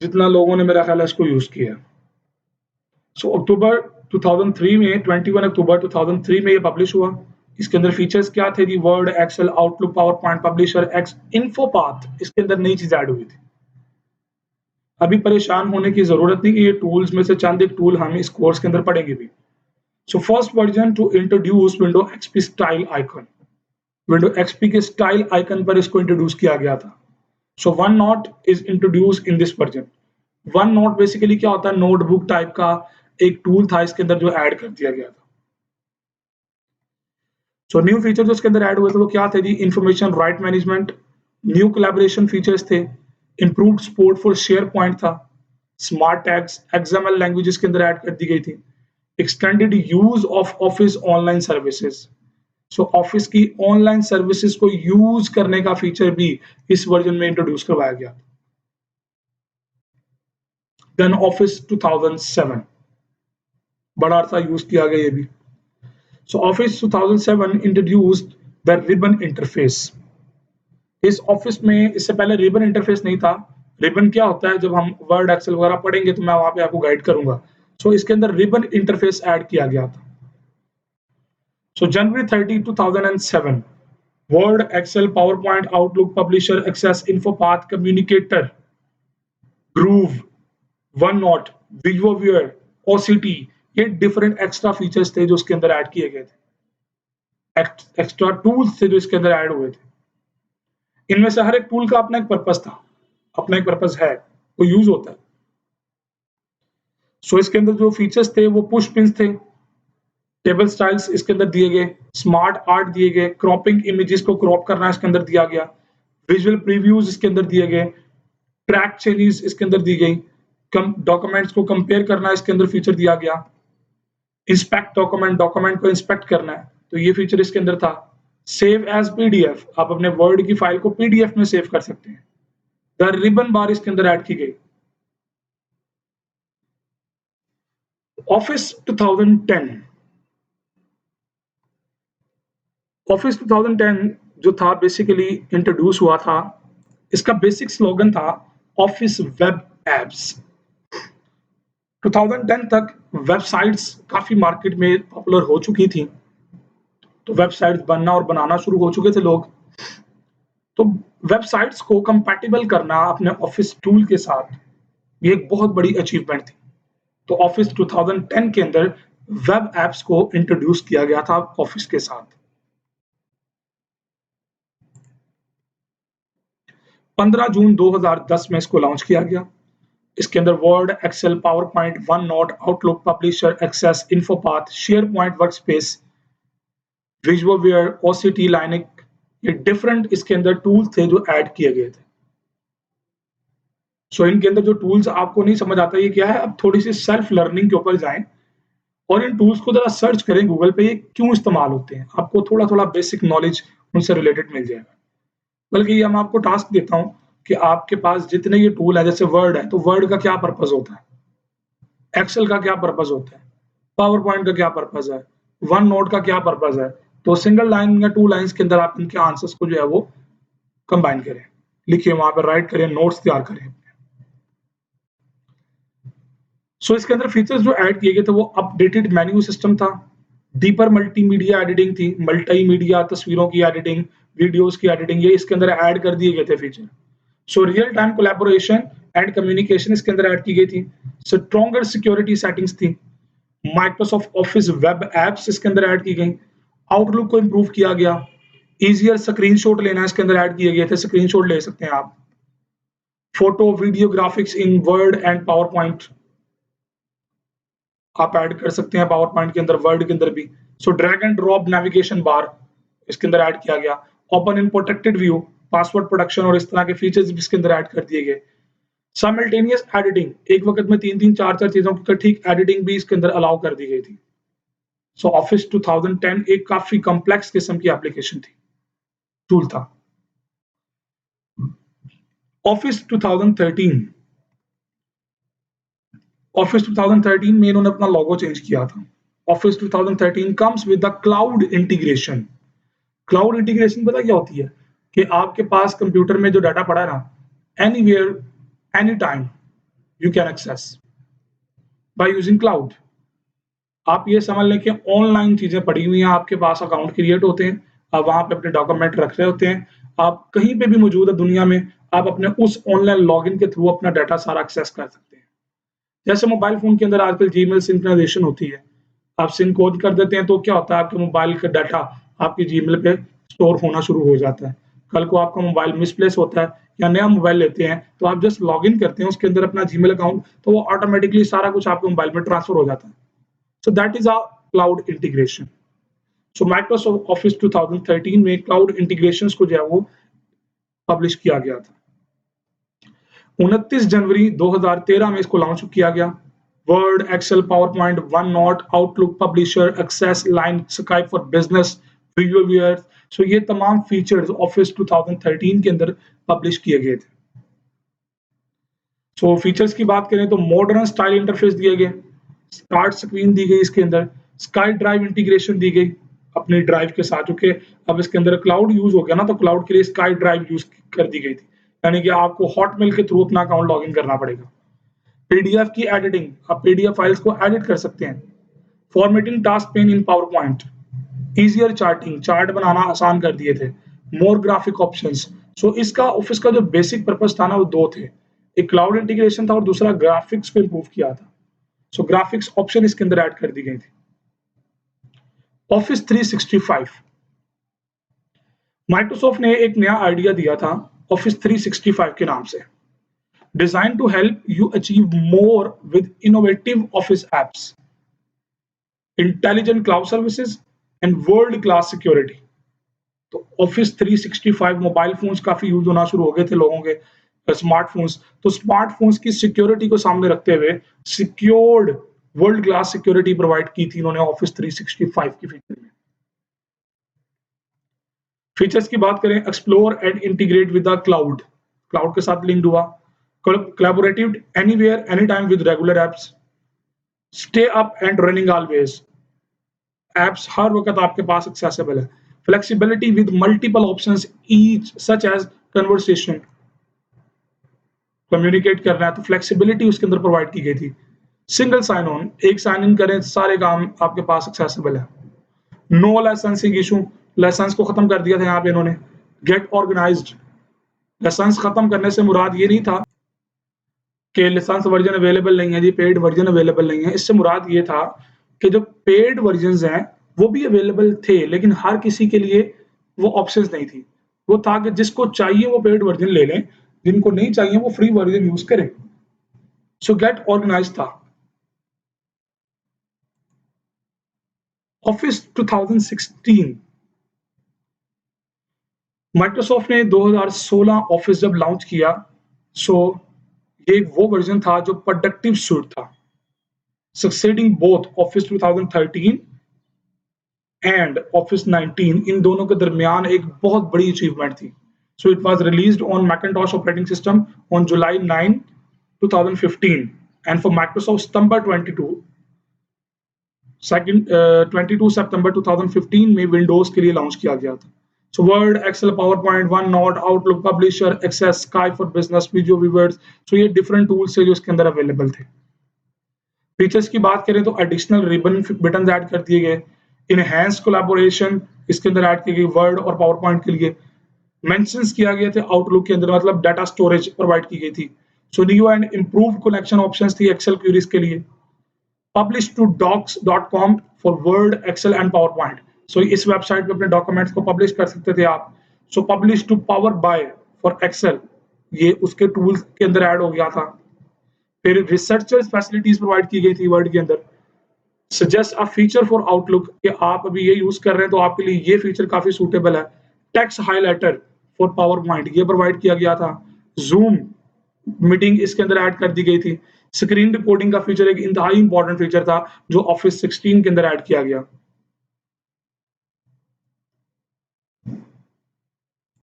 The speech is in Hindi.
जितना लोगों ने मेरा ख्याल है इसको यूज किया। सो अक्टूबर 2003 में 21 अक्टूबर 2003 में ये पब्लिश हुआ। इसके अंदर फीचर्स क्या थे जी? Word, Excel, Outlook, PowerPoint, Publisher, X, InfoPath, इसके अंदर नई चीज ऐड हुई थी। अभी परेशान होने की जरूरत नहीं कि ये टूल्स में से चंद एक टूल हम इस कोर्स के अंदर पढ़ेंगे भी। So first version two introduce window XP style icon, window XP के स्टाइल आइकन पर इसको इंट्रोड्यूस किया गया था। So one note is introduce in this version. One note basically क्या होता है? नोटबुक टाइप का एक टूल था इसके अंदर जो ऐड कर दिया गया था। सो न्यू फीचर जो इसके अंदर ऐड हुए थे वो क्या थे जी? Information right management, new collaboration features थे, improved support for SharePoint था, स्मार्ट टैग्स, एक्सएमएल लैंग्वेजेस के अंदर ऐड कर दी गई थी, extended use of Office online services. So Office की ऑनलाइन सर्विसेज को यूज करने का फीचर भी इस वर्जन में इंट्रोड्यूस करवाया गया। देन ऑफिस 2007 बड़ा अरसा यूज किया गया ये भी। सो office 2007 introduced the ribbon interface. इस ऑफिस में इससे पहले रिबन इंटरफेस नहीं था। रिबन क्या होता है? जब हम वर्ड, एक्सेल वगैरह पढ़ेंगे तो मैं वहां पे आपको गाइड करूंगा। सो इसके अंदर रिबन इंटरफेस ऐड किया गया था। सो जनवरी 30, 2007 Word, Excel, PowerPoint, Outlook, Publisher, Access, InfoPath, Communicator, Groove, OneNote, विजुअलवेयर, ओसीटी, ये डिफरेंट एक्स्ट्रा फीचर्स थे जो उसके अंदर ऐड किए गए थे। एक्स्ट्रा टूल्स थे जो इसके अंदर ऐड हुए थे। इनमें से हर एक टूल का अपना एक पर्पस था, अपना एक पर्पस है, वो यूज होता है। सो इसके अंदर जो फीचर्स थे वो पुश पिन्स थे, टेबल स्टाइल्स इसके अंदर दिए गए, स्मार्ट आर्ट दिए गए, क्रॉपिंग इमेजेस को क्रॉप करना इसके अंदर दिया गया, विजुअल प्रीव्यूज इसके अंदर दिए गए, ट्रैक चेंजेस इसके अंदर दी गई, डॉक्यूमेंट्स को कंपेयर करना इसके अंदर फीचर दिया गया, इंस्पेक्ट डॉक्यूमेंट, डॉक्यूमेंट को इंस्पेक्ट करना है तो ये फीचर इसके अंदर था। सेव एज पीडीएफ, आप अपने वर्ड की फाइल को पीडीएफ में सेव कर सकते हैं। द रिबन बार इसके अंदर ऐड की गई। ऑफिस 2010, ऑफिस 2010 जो था बेसिकली इंट्रोड्यूस हुआ था, इसका बेसिक स्लोगन था ऑफिस वेब एप्स। 2010 तक वेबसाइट्स काफी मार्केट में पॉपुलर हो चुकी थी, तो वेबसाइट्स बनना और बनाना शुरू हो चुके थे लोग। तो वेबसाइट्स को कंपैटिबल करना अपने ऑफिस टूल के साथ ये एक बहुत बड़ी अचीवमेंट थी। तो ऑफिस 2010 के अंदर वेब एप्स को इंट्रोड्यूस किया गया था ऑफिस के साथ। 15 जून 2010 में इसको लॉन्च किया गया। इसके अंदर Word, Excel, PowerPoint, OneNote, Outlook, Publisher, Access, InfoPath, SharePoint Workspace, विजुअलवेयर, ओसीटी, लाइनिक, ये डिफरेंट इसके अंदर टूल्स थे जो ऐड किए गए थे। सो इनके अंदर जो टूल्स आपको नहीं समझ आता ये क्या है, अब थोड़ी सी सेल्फ लर्निंग के ऊपर जाएं और इन टूल्स को जरा सर्च करें गूगल पे, ये क्यों इस्तेमाल होते हैं, आपको थोड़ा थोड़ा बेसिक नॉलेज उनसे रिलेटेड मिल जाएगा। बल्कि ये मैं आपको टास्क देता हूँ कि आपके पास जितने ये टूल है, जैसे वर्ड है तो वर्ड का क्या पर्पज होता है, एक्सेल का क्या पर्पज होता है, पावर पॉइंट का क्या पर्पज है, वन नोट का क्या पर्पज है, तो सिंगल लाइन या टू लाइंस के अंदर आप इनके आंसर्स को जो है वो कंबाइन करें, लिखिए वहां पर, राइट करें, नोट्स तैयार करें। सो इसके अंदर फीचर्स जो ऐड किए गए थे वो अपडेटेड मेन्यू सिस्टम था, डीपर मल्टीमीडिया एडिटिंग थी, मल्टीमीडिया तस्वीरों की एडिटिंग, वीडियोस की एडिटिंग, ये इसके अंदर ऐड कर दिए गए थे feature. So real time collaboration and communication इसके अंदर ऐड की गई थी। स्ट्रॉन्गर सिक्योरिटी सेटिंग्स थी। माइक्रोसॉफ्ट ऑफिस वेब एप्स इसके अंदर ऐड की गई। आउटलुक को इंप्रूव किया गया। इजियर स्क्रीनशॉट लेना इसके अंदर ऐड किए गए थे, स्क्रीनशॉट ले सकते हैं आप। Photo, video, graphics in word and power point आप ऐड कर सकते हैं पावर पॉइंट के अंदर, वर्ड के अंदर भी। So drag and drop navigation bar इसके अंदर ऐड किया गया। Open in protected view, password protection और इस तरह के फीचर्स भी इसके अंदर ऐड कर दिए गए। साइमल्टेनियस एडिटिंग, एक वक्त में 3-3 4-4 चीजों की ठीक एडिटिंग भी इसके अंदर अलाउ कर दी गई थी। सो ऑफिस 2010 एक काफी कॉम्प्लेक्स किस्म की एप्लीकेशन थी, टूल था। ऑफिस 2013, ऑफिस 2013 में इन्होंने अपना लोगो चेंज किया था। Office 2013 comes with the cloud integration. Cloud integration पता क्या होती है कि आपके पास कंप्यूटर में जो डाटा पड़ा है ना, anywhere any time you can access by using cloud. आप ये समझ लें कि ऑनलाइन चीजें पड़ी हुई हैं, आपके पास अकाउंट क्रिएट होते हैं, आप वहां पे अपने डॉक्यूमेंट रख रहे होते हैं, आप कहीं पे भी मौजूद है दुनिया में, आप अपने उस ऑनलाइन लॉगिन के थ्रू अपना डाटा सारा एक्सेस कर सकते हैं। जैसे मोबाइल फोन के अंदर आजकल जीमेल सिंक्रोनाइजेशन होती है, आप सिंक कर देते हैं तो क्या होता है, आपके मोबाइल का डाटा आपकी जीमेल पे स्टोर होना शुरू हो जाता है। कल को आपका मोबाइल मिसप्लेस होता है या नया मोबाइल लेते हैं तो आप जस्ट लॉगिन करते हैं उसके अंदर अपना जीमेल अकाउंट, तो वो ऑटोमेटिकली सारा कुछ आपके मोबाइल में ट्रांसफर हो जाता है। So that is our cloud integration. So Microsoft Office 2013 में cloud integrations को जो है वो पब्लिश किया गया था। 29 जनवरी 2013 में इसको लॉन्च किया गया। Word, Excel, PowerPoint, OneNote, Outlook, Publisher, Access, लाइन, Skype for Business, video viewers, so ये तमाम फीचर्स ऑफिस 2013 के अंदर पब्लिश किए गए थे। सो फीचर्स की बात करें तो मॉडर्न स्टाइल इंटरफेस दिए गए, स्टार्ट स्क्रीन दी गई, इसके अंदर स्काई ड्राइव इंटीग्रेशन दी गई अपनी ड्राइव के साथ, क्योंकि अब इसके अंदर क्लाउड यूज हो गया ना, तो क्लाउड के लिए स्काई ड्राइव यूज कर दी गई थी, यानी कि आपको हॉटमेल के थ्रू अपना अकाउंट लॉगिन करना पड़ेगा। पीडीएफ की एडिटिंग, आप पीडीएफ फाइल्स को एडिट कर सकते हैं। Formatting task pane in PowerPoint, easier charting, chart बनाना आसान कर दिए थे। मोर ग्राफिक ऑप्शंस, सो इसका ऑफिस का जो बेसिक पर्पस था ना वो दो थे, एक क्लाउड इंटीग्रेशन था और दूसरा ग्राफिक्स को इंप्रूव किया था। सो ग्राफिक्स ऑप्शन इसके अंदर ऐड कर दी गई थी। ऑफिस 365, माइक्रोसॉफ्ट ने एक नया आइडिया दिया था ऑफिस 365 के नाम से, designed to help you achieve more with innovative office apps, intelligent cloud services and world class security. तो ऑफिस 365 मोबाइल फोन्स काफी यूज होना शुरू हो गए थे लोगों के, स्मार्टफोन्स, तो स्मार्टफोन्स की सिक्योरिटी को सामने रखते हुए secured world class security provide की थी इन्होंने ऑफिस 365 की फीचर में। फीचर्स की बात करें, explore and integrate with the cloud, cloud के साथ लिंक्ड हुआ, collaborative anywhere any time with regular apps, stay up and running always, apps हर वक्त आपके पास एक्सेसिबल है, flexibility with multiple options each such as conversation, communicate करना है तो फ्लेक्सिबिलिटी उसके अंदर प्रोवाइड की गई थी। सिंगल साइन ऑन, एक साइन इन करें सारे काम आपके पास एक्सेसिबल है। नो लाइसेंसिंग इशू, लाइसेंस को खत्म कर दिया था यहाँ पे इन्होंने। गेट ऑर्गेनाइज्ड, लाइसेंस खत्म करने से मुराद ये नहीं था कि लाइसेंस वर्जन अवेलेबल नहीं है जी, पेड वर्जन अवेलेबल नहीं है, इससे मुराद ये था कि जो पेड वर्जन हैं वो भी अवेलेबल थे, लेकिन हर किसी के लिए वो ऑप्शंस नहीं थी। वो था कि जिसको चाहिए वो पेड वर्जन ले लें, जिनको नहीं चाहिए वो फ्री वर्जन यूज करें। सो गेट ऑर्गेनाइज था। ऑफिस 2016, माइक्रोसॉफ्ट ने 2016 ऑफिस जब लॉन्च किया, सो ये वो वर्जन था जो प्रोडक्टिव सूट था, succeeding both Office 2013 and Office 19, इन दोनों के दरमियान एक बहुत बड़ी अचीवमेंट थी। So it was released on Macintosh operating system on July 9, 2015 and for Microsoft सितंबर 22 सितंबर 2015 में विंडोज के लिए लॉन्च किया गया था। So Word, Excel, PowerPoint, OneNote, Outlook, Publisher, Access, Skype for Business, video viewers, so ये डिफरेंट टूल्स है जो इसके अंदर अवेलेबल थे। फीचर्स की बात करें तो एडिशनल रिबन बटन ऐड कर दिए गए, इनहैंस कोलैबोरेशन इसके अंदर ऐड की गई वर्ड और पावर पॉइंट के लिए, मेंशंस किया गया था आउटलुक के अंदर, मतलब डाटा स्टोरेज प्रोवाइड की गई थी। So new and improved connection options थी एक्सेल क्वेरीज के लिए, publish to docs.com for Word, Excel and PowerPoint, so इस वेबसाइट पे अपने डॉक्यूमेंट्स को पब्लिश कर सकते थे आप। So publish to Power BI for Excel, ये उसके टूल्स के अंदर ऐड हो गया था। फिर रिसर्चर्स फैसिलिटीज प्रोवाइड की गई थी वर्ड के अंदर, suggest a feature for outlook, कि आप अभी ये यूज कर रहे हैं तो आपके लिए ये फीचर काफी सूटेबल है। Text highlighter for power point ये प्रोवाइड किया गया था। जूम मीटिंग इसके अंदर ऐड कर दी गई थी। स्क्रीन रिकॉर्डिंग का फीचर एक इंतहाई इंपॉर्टेंट फीचर था जो ऑफिस 16 के अंदर ऐड किया गया।